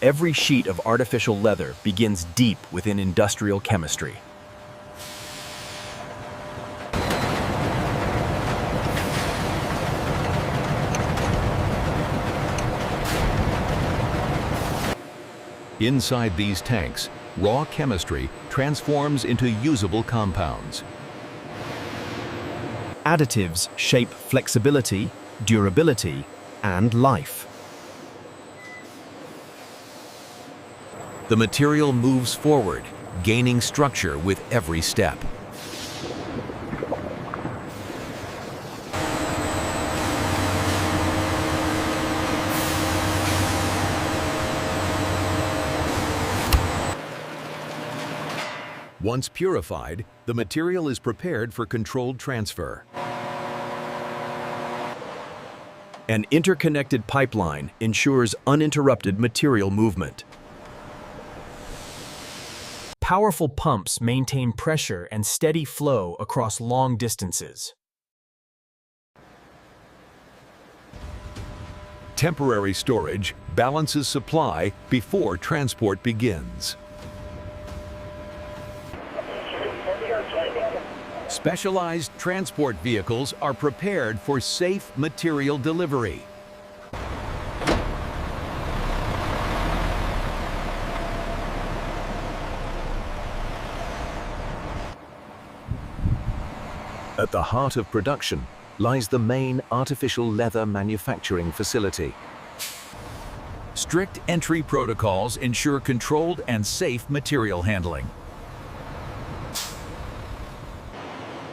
Every sheet of artificial leather begins deep within industrial chemistry. Inside these tanks, raw chemistry transforms into usable compounds. Additives shape flexibility, durability, and life. The material moves forward, gaining structure with every step. Once purified, the material is prepared for controlled transfer. An interconnected pipeline ensures uninterrupted material movement. Powerful pumps maintain pressure and steady flow across long distances. Temporary storage balances supply before transport begins. Specialized transport vehicles are prepared for safe material delivery. At the heart of production lies the main artificial leather manufacturing facility. Strict entry protocols ensure controlled and safe material handling.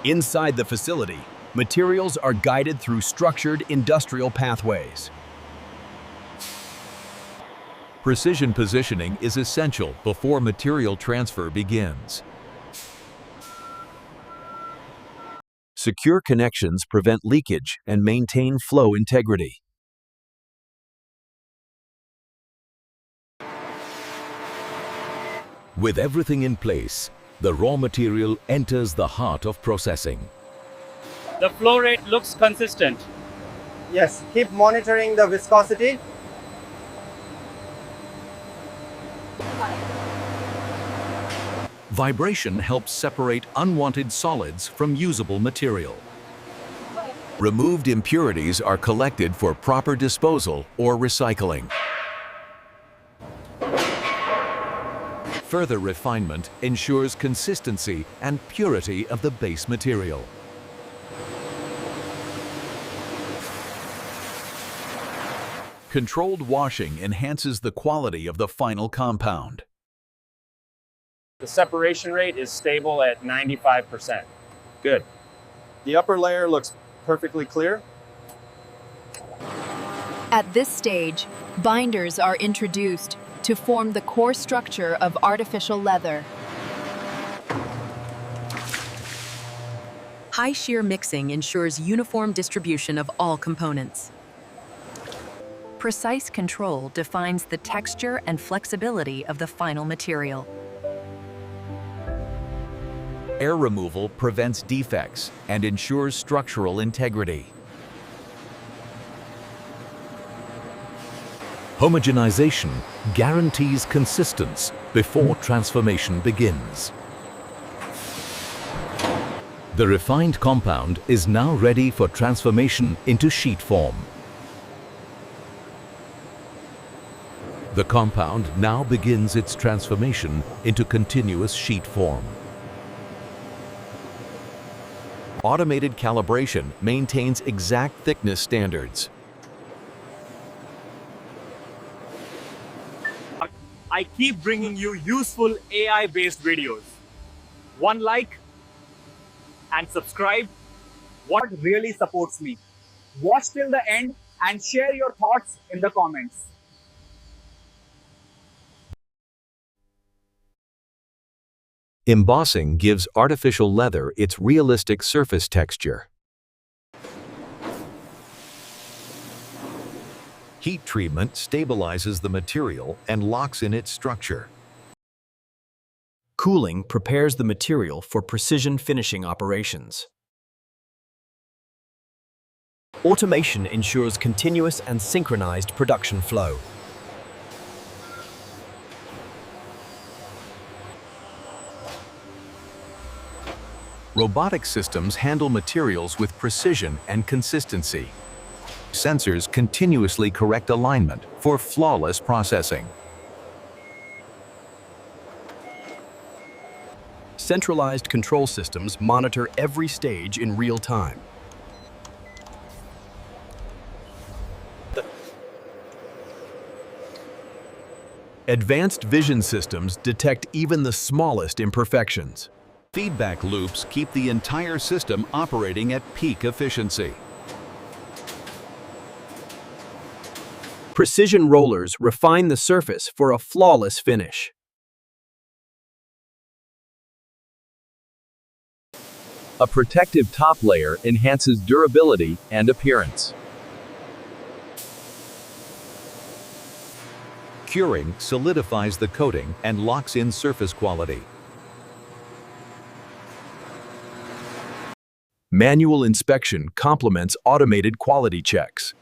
Inside the facility, materials are guided through structured industrial pathways. Precision positioning is essential before material transfer begins. Secure connections prevent leakage and maintain flow integrity. With everything in place, the raw material enters the heart of processing. The flow rate looks consistent. Yes, keep monitoring the viscosity. Vibration helps separate unwanted solids from usable material. Removed impurities are collected for proper disposal or recycling. Further refinement ensures consistency and purity of the base material. Controlled washing enhances the quality of the final compound. The separation rate is stable at 95%. Good. The upper layer looks perfectly clear. At this stage, binders are introduced to form the core structure of artificial leather. High shear mixing ensures uniform distribution of all components. Precise control defines the texture and flexibility of the final material. Air removal prevents defects and ensures structural integrity. Homogenization guarantees consistency before transformation begins. The refined compound is now ready for transformation into sheet form. The compound now begins its transformation into continuous sheet form. Automated calibration maintains exact thickness standards. I keep bringing you useful AI-based videos. One like and subscribe. What really supports me? Watch till the end and share your thoughts in the comments. Embossing gives artificial leather its realistic surface texture. Heat treatment stabilizes the material and locks in its structure. Cooling prepares the material for precision finishing operations. Automation ensures continuous and synchronized production flow. Robotic systems handle materials with precision and consistency. Sensors continuously correct alignment for flawless processing. Centralized control systems monitor every stage in real time. Advanced vision systems detect even the smallest imperfections. Feedback loops keep the entire system operating at peak efficiency. Precision rollers refine the surface for a flawless finish. A protective top layer enhances durability and appearance. Curing solidifies the coating and locks in surface quality. Manual inspection complements automated quality checks.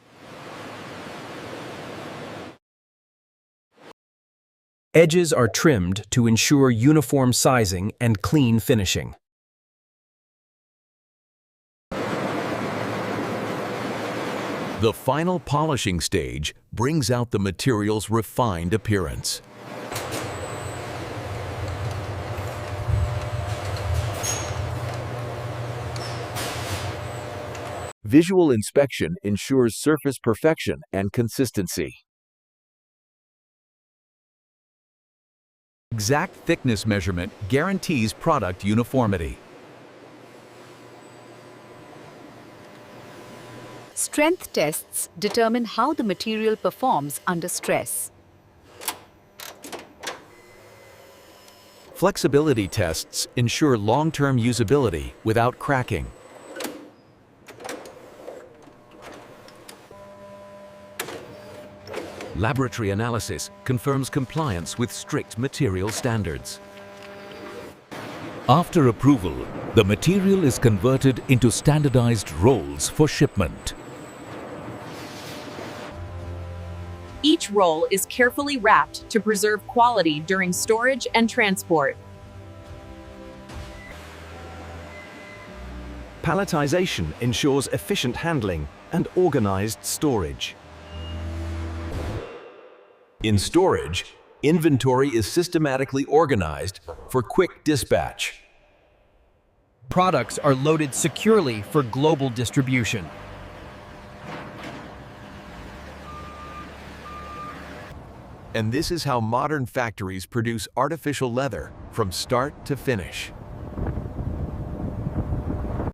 Edges are trimmed to ensure uniform sizing and clean finishing. The final polishing stage brings out the material's refined appearance. Visual inspection ensures surface perfection and consistency. Exact thickness measurement guarantees product uniformity. Strength tests determine how the material performs under stress. Flexibility tests ensure long-term usability without cracking. Laboratory analysis confirms compliance with strict material standards. After approval, the material is converted into standardized rolls for shipment. Each roll is carefully wrapped to preserve quality during storage and transport. Palletization ensures efficient handling and organized storage. In storage, inventory is systematically organized for quick dispatch. Products are loaded securely for global distribution. And this is how modern factories produce artificial leather from start to finish.